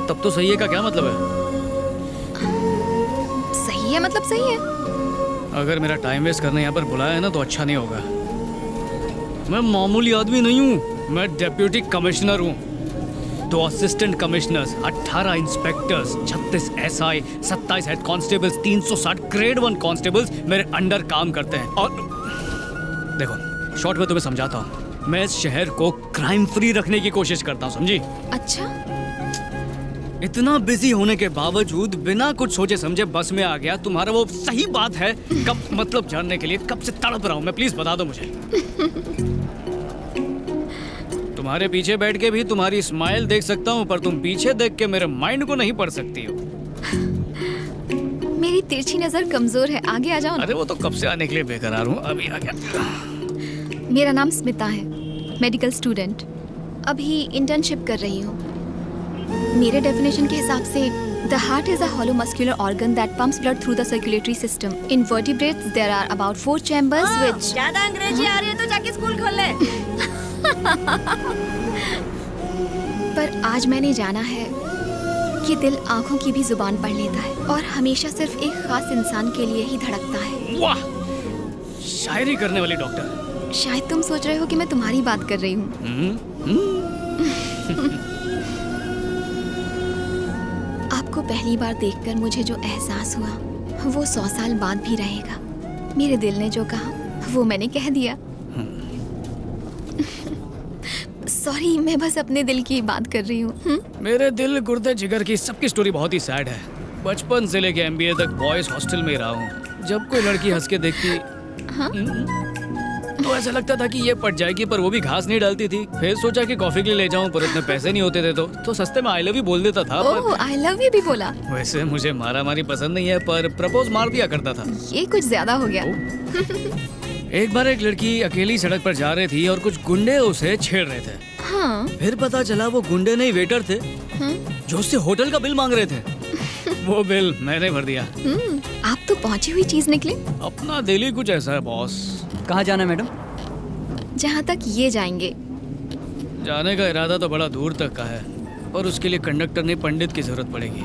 तब तो सही है का क्या मतलब है? सही है मतलब सही है। अगर मेरा टाइम वेस्ट करने यहाँ पर बुलाया है ना तो अच्छा नहीं होगा। मैं मामूली आदमी नहीं हूँ, मैं डेप्यूटी कमिश्नर हूँ। 2 assistant commissioners, 18 inspectors, 36 SI, 27 head constables, 360 grade 1 constables मेरे अंडर काम करते हैं। और देखो शॉर्ट में तुम्हें समझाता हूँ, मैं इस शहर को क्राइम फ्री रखने की कोशिश करता हूँ, समझी? अच्छा, इतना बिजी होने के बावजूद बिना कुछ सोचे समझे बस में आ गया। तुम्हारा वो सही बात है कब मतलब जानने के लिए कब से तड़प रहा हूँ मैं, प्लीज बता दो मुझे। तुम्हारे पीछे बैठ के भी तुम्हारी स्माइल देख सकता हूँ, पर तुम पीछे देख के मेरे माइंड को नहीं पढ़ सकती हो। मेरी तिरछी नजर कमजोर है, आगे आ जाओ ना। अरे वो तो कब से आने के लिए बेकरार हूँ, अभी आ गया। मेरा नाम स्मिता है, मेडिकल स्टूडेंट, अभी इंटर्नशिप कर रही हूँ। मेरे डेफिनेशन के हिसाब से the heart is a hollow muscular organ that pumps blood through the circulatory system. In vertebrates there are about 4 chambers which ज्यादा अंग्रेजी आ रही है तो जाके स्कूल खोल ले। पर आज मैंने जाना है कि दिल आंखों की भी जुबान पढ़ लेता है और हमेशा सिर्फ एक खास इंसान के लिए ही धड़कता है। वाह, शायरी करने वाली डॉक्टर। शायद तुम सोच रहे हो कि मैं तुम्हारी बात कर रही हूँ। आपको पहली बार देखकर मुझे जो एहसास हुआ वो 100 साल बाद भी रहेगा। मेरे दिल ने जो कहा वो मैंने कह दिया। सॉरी, मैं बस अपने दिल की बात कर रही हूँ। मेरे दिल गुर्दे जिगर की सबकी स्टोरी बहुत ही सैड है। बचपन से लेके MBA तक बॉयज हॉस्टल में रहा हूँ। जब कोई लड़की हंस के देखती तो ऐसा लगता था कि ये पट जाएगी, पर वो भी घास नहीं डालती थी। फिर सोचा कि कॉफी के लिए ले जाऊं, पर इतने पैसे नहीं होते थे तो सस्ते में आई लव यू बोल देता था। ओह, आई लव यू भी बोला? वैसे मुझे मारा मारी पसंद नहीं है, पर प्रपोज मार दिया करता था। ये कुछ ज्यादा हो गया। एक बार एक लड़की अकेली सड़क पर जा रही थी और कुछ गुंडे उसे छेड़ रहे थे। हाँ। फिर पता चला वो गुंडे नहीं वेटर थे जो उससे होटल का बिल मांग रहे थे। वो बिल मैंने भर दिया। आप तो पहुंची हुई चीज निकले। अपना दिल ही कुछ ऐसा है बॉस। कहाँ जाना है मैडम? जहाँ तक ये जाएंगे। जाने का इरादा तो बड़ा दूर तक का है, पर उसके लिए कंडक्टर नहीं पंडित की जरूरत पड़ेगी,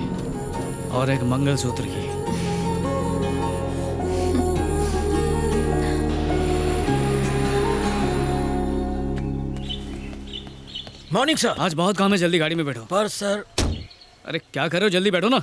और एक मंगलसूत्र की। Morning sir. आज बहुत काम है, जल्दी गाड़ी में बैठो। पर सर। अरे क्या कर रहे हो, जल्दी बैठो ना।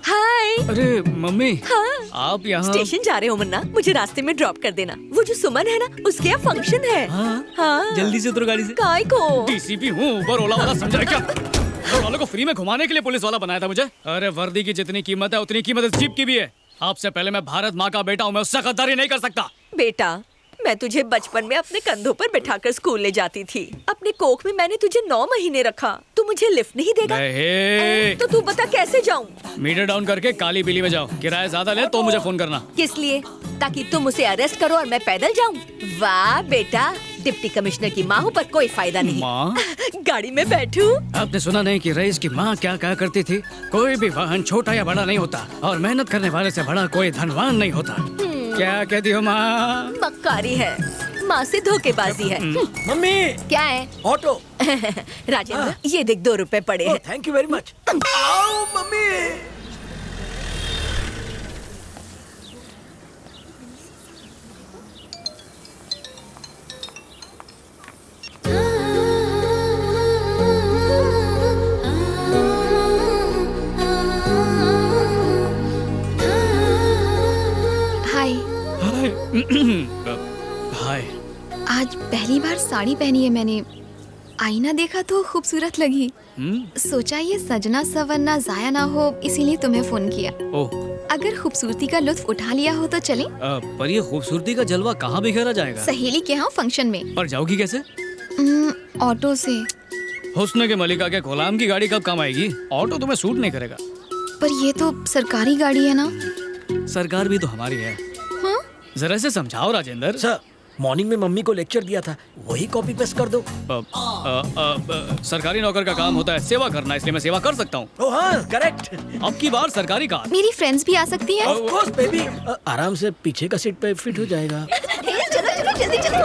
हाय। अरे मम्मी। हाँ। आप यहाँ? स्टेशन जा रहे हो मुन्ना, मुझे रास्ते में ड्रॉप कर देना। वो जो सुमन है ना, उसके यहाँ फंक्शन है। हाँ। जल्दी से उतरो गाड़ी से। काय को? DCP हूँ, ऊबर ओला वाला समझा क्या? घर वालों को फ्री में घुमाने के लिए पुलिस वाला बनाया था मुझे। अरे वर्दी की जितनी कीमत है उतनी कीमत इस जीप की भी है। आपसे पहले मैं भारत माँ का बेटा हूँ, मैं उससे गद्दारी नहीं कर सकता। बेटा, मैं तुझे बचपन में अपने कंधों पर बिठाकर स्कूल ले जाती थी। अपने कोख में मैंने तुझे 9 महीने रखा। तू मुझे लिफ्ट नहीं देगा? नहीं। तो तू बता कैसे जाऊँ? मीटर डाउन करके काली बिल्ली में जाओ। किराया ज्यादा ले तो मुझे फोन करना। किस लिए? ताकि तुम उसे अरेस्ट करो और मैं पैदल जाऊँ? वाह बेटा, डिप्टी कमिश्नर की माँ पर कोई फायदा नहीं। माँ? गाड़ी में बैठूं? आपने सुना नहीं कि रईस की माँ क्या क्या करती थी? कोई भी वाहन छोटा या बड़ा नहीं होता, और मेहनत करने वाले से बड़ा कोई धनवान नहीं होता। क्या कहती हो माँ? मक्कारी है, माँ से धोखेबाजी है। मम्मी। क्या है? ऑटो। राजेंद्र, ये देख 2 रुपए पड़े हैं। Thank you very much. आओ मम्मी। हाय। हाय। आज पहली बार साड़ी पहनी है मैंने। आईना देखा तो खूबसूरत लगी। सोचा ये सजना सवरना जाया ना हो, इसीलिए तुम्हें फोन किया। ओह। अगर खूबसूरती का लुत्फ उठा लिया हो तो चलें? पर ये खूबसूरती का जलवा कहाँ बिखेरा जाएगा? सहेली के यहाँ फंक्शन में। पर जाओगी कैसे? ऑटो से। हुस्न के मलिका के गुलाम की गाड़ी कब काम आएगी? ऑटो तुम्हें सूट नहीं करेगा। पर ये तो सरकारी गाड़ी है ना। सरकार भी तो हमारी है। हाँ? जरा से समझाओ राजेंद्र। सर, मॉर्निंग में मम्मी को लेक्चर दिया था, वही कॉपी पेस्ट कर दो। सरकारी नौकर का काम होता है सेवा करना, इसलिए मैं सेवा कर सकता हूँ। ओह हाँ, करेक्ट। अब की बार सरकारी कार। मेरी फ्रेंड्स भी आ सकती हैं? Of course baby. आराम से पीछे का सीट पे फिट हो जाएगा। चलो चलो जल्दी चलो।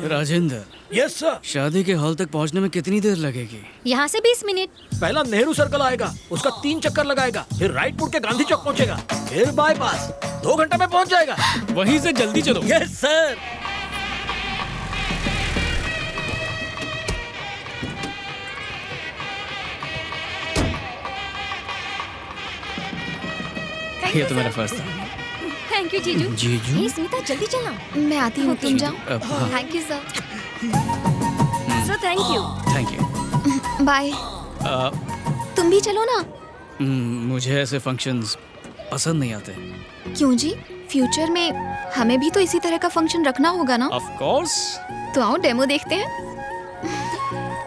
Rajendra, yes sir. शादी के हॉल तक पहुंचने में कितनी देर लगेगी? यहाँ से 20 मिनट। पहला नेहरू सर्कल आएगा, उसका 3 चक्कर लगाएगा, फिर राइट मुड़ के गांधी चौक पहुंचेगा, फिर बाईपास। 2 घंटे में पहुंच जाएगा। वहीं से जल्दी चलो। Yes sir. ये तो मेरा फर्स्ट था। थैंक यू जीजू। जीजू? हे स्मिता जल्दी चलना। मैं आती हूँ, तुम जाओ। हाँ। Thank you sir. Sir thank you. Thank you. Bye. तुम भी चलो ना। मुझे ऐसे फंक्शंस पसंद नहीं आते। क्यों जी? फ्यूचर में हमें भी तो इसी तरह का फंक्शन रखना होगा ना। Of course. तो आओ डेमो देखते हैं।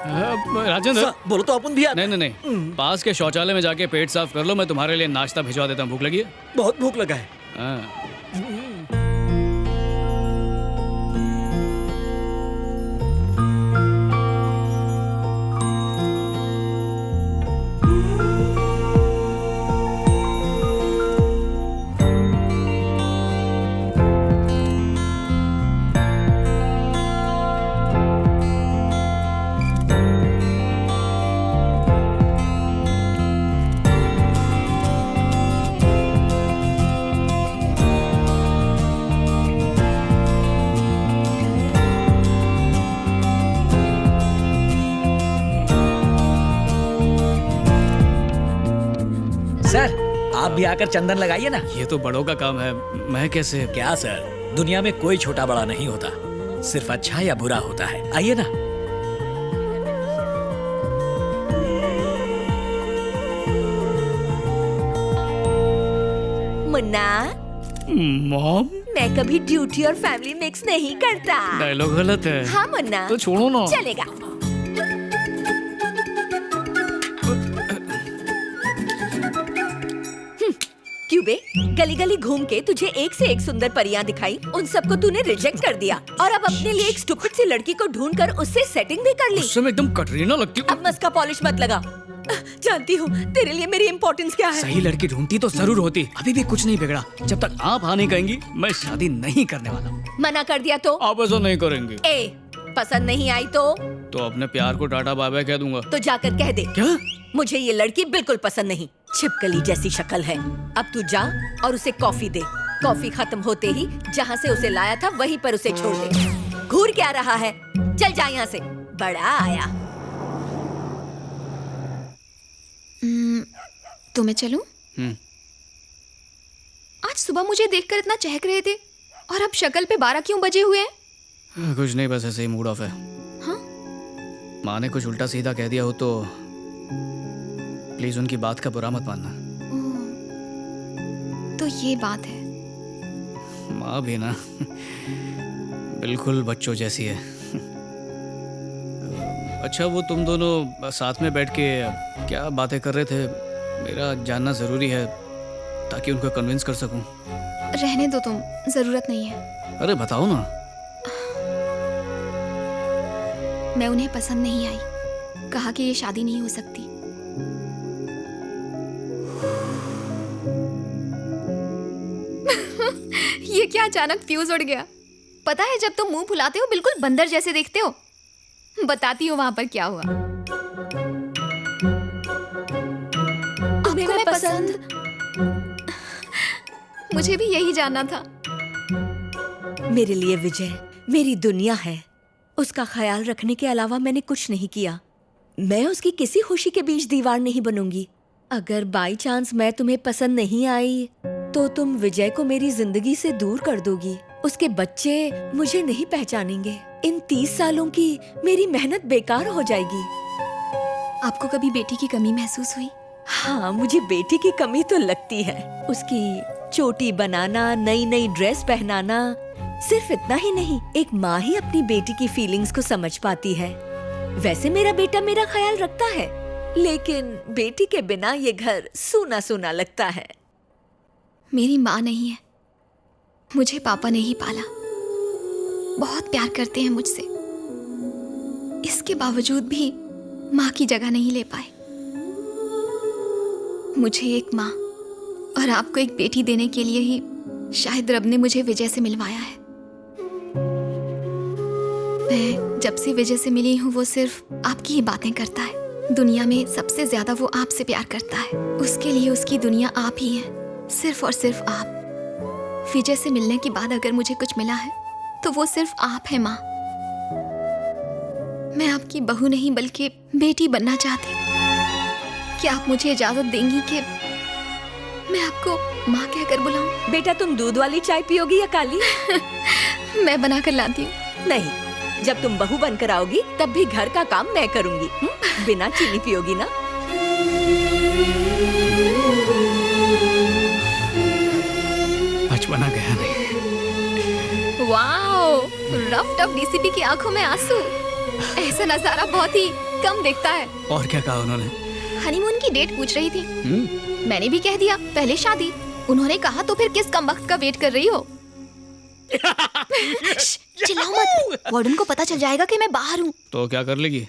राजेंद्र, सर, बोलो तो अपन भी आते। नहीं, पास के शौचालय में जाके पेट साफ कर लो, मैं तुम्हारे लिए नाश्ता भिजवा देता हूँ। भूख लगी है? बहुत भूख लगा है। हाँ। सर, आप भी आकर चंदन लगाइए ना। ये तो बड़ों का काम है, मैं कैसे? क्या सर, दुनिया में कोई छोटा बड़ा नहीं होता, सिर्फ अच्छा या बुरा होता है। आइए ना। मुन्ना, मॉम, मैं कभी ड्यूटी और फैमिली मिक्स नहीं करता। डायलॉग गलत है। हाँ मुन्ना, तो छोड़ो ना। चलेगा। क्यों बे? गली गली घूम के तुझे एक से एक सुंदर परियां दिखाई, उन सबको तूने रिजेक्ट कर दिया और अब अपने लिए एक स्टूपिड सी लड़की को ढूंढ कर उससे सेटिंग भी कर ली। उससे मैं एकदम कटरीना लगती हूँ। अब मस्का पॉलिश मत लगा। जानती हूँ तेरे लिए मेरी इम्पोर्टेंस क्या है। सही लड़की ढूंढती तो जरूर होती। अभी भी कुछ नहीं बिगड़ा। जब तक आप हाँ नहीं कहेंगी, मैं शादी नहीं करने वाला हूँ। मना कर दिया तो? आप ऐसा नहीं करेंगे। ए, पसंद नहीं आई तो अपने प्यार को टाटा बाय बाय कह दूंगा। तो जाकर कह दे, क्या? मुझे ये लड़की बिल्कुल पसंद नहीं, छिपकली जैसी शक्ल है। अब तू जा और उसे कॉफी दे। कॉफी खत्म होते ही जहाँ से उसे लाया था वहीं पर उसे छोड़ दे। घूर क्या रहा है? चल जा यहाँ से, बड़ा आया। तो मैं चलूं? आज सुबह मुझे देखकर इतना चहक रहे थे और अब शक्ल पे 12 क्यों बजे हुए हैं? कुछ नहीं, बस ऐसे ही मूड ऑफ है। हाँ? माँ ने कुछ उल्टा सीधा कह दिया हो तो प्लीज उनकी बात का बुरा मत मानना। तो ये बात है। माँ भी ना बिल्कुल बच्चों जैसी है। अच्छा, वो तुम दोनों साथ में बैठ के क्या बातें कर रहे थे? मेरा जानना जरूरी है ताकि उनको कन्विंस कर सकूं। रहने दो तुम, जरूरत नहीं है। अरे बताओ ना। मैं उन्हें पसंद नहीं आई, कहा कि ये शादी नहीं हो सकती। ये क्या अचानक फ्यूज उड़ गया? पता है, जब तुम मुंह फुलाते हो बिल्कुल बंदर जैसे दिखते हो। बताती हूँ वहां पर क्या हुआ। तुम्हें मैं पसंद? मुझे भी यही जानना था। मेरे लिए विजय मेरी दुनिया है। उसका ख्याल रखने के अलावा मैंने कुछ नहीं किया। मैं उसकी किसी खुशी के बीच दीवार नहीं बनूंगी। अगर बाई चांस मैं तुम्हें पसंद नहीं आई तो तुम विजय को मेरी जिंदगी से दूर कर दोगी। उसके बच्चे मुझे नहीं पहचानेंगे। इन 30 सालों की मेरी मेहनत बेकार हो जाएगी। आपको कभी बेटी की कमी महसूस हुई? हाँ, मुझे बेटी की कमी तो लगती है। उसकी चोटी बनाना, नई नई ड्रेस पहनाना। सिर्फ इतना ही नहीं, एक माँ ही अपनी बेटी की फीलिंग्स को समझ पाती है। वैसे मेरा बेटा मेरा ख्याल रखता है, लेकिन बेटी के बिना ये घर सूना सूना लगता है। मेरी माँ नहीं है, मुझे पापा ने ही पाला। बहुत प्यार करते हैं मुझसे, इसके बावजूद भी माँ की जगह नहीं ले पाए। मुझे एक माँ और आपको एक बेटी देने के लिए ही शायद रब ने मुझे विजय से मिलवाया है। मैं जब से विजय से मिली हूँ वो सिर्फ आपकी ही बातें करता है। दुनिया में सबसे ज्यादा वो आपसे प्यार करता है। उसके लिए उसकी दुनिया आप ही है, सिर्फ और सिर्फ आप। विजय से मिलने के बाद अगर मुझे कुछ मिला है तो वो सिर्फ आप है माँ। मैं आपकी बहू नहीं बल्कि बेटी बनना चाहती। क्या आप मुझे इजाजत देंगी कि मैं आपको माँ कहकर बुलाऊं? बेटा तुम दूध वाली चाय पियोगी या काली? मैं बना कर लाती हूँ। नहीं, जब तुम बहू बनकर आओगी तब भी घर का काम मैं करूंगी। बिना चीनी पियोगी ना? बचपना गया नहीं। वाओ, रफ टफ डीसीपी की आंखों में आंसू। ऐसा नजारा बहुत ही कम दिखता है। और क्या कहा उन्होंने? हनीमून की डेट पूछ रही थी। मैंने भी कह दिया पहले शादी। उन्होंने कहा तो फिर किस कमबख्त का वेट कर रही हो? चिल्लाओ मत, वार्डन को पता चल जाएगा कि मैं बाहर हूँ। तो क्या कर लेगी?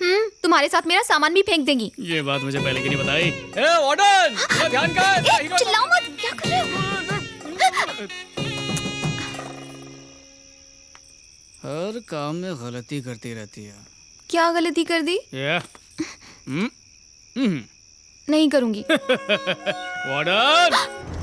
तुम्हारे साथ मेरा सामान भी फेंक देंगी। ये बात मुझे पहले क्यों नहीं बताई? ए वार्डन, थोड़ा ध्यान कर। चिल्लाओ मत, क्या कर रहे हो? हर काम में गलती करती रहती है। क्या गलती कर दी? हम्म, हम्म। नहीं करूंगी। वार्डन,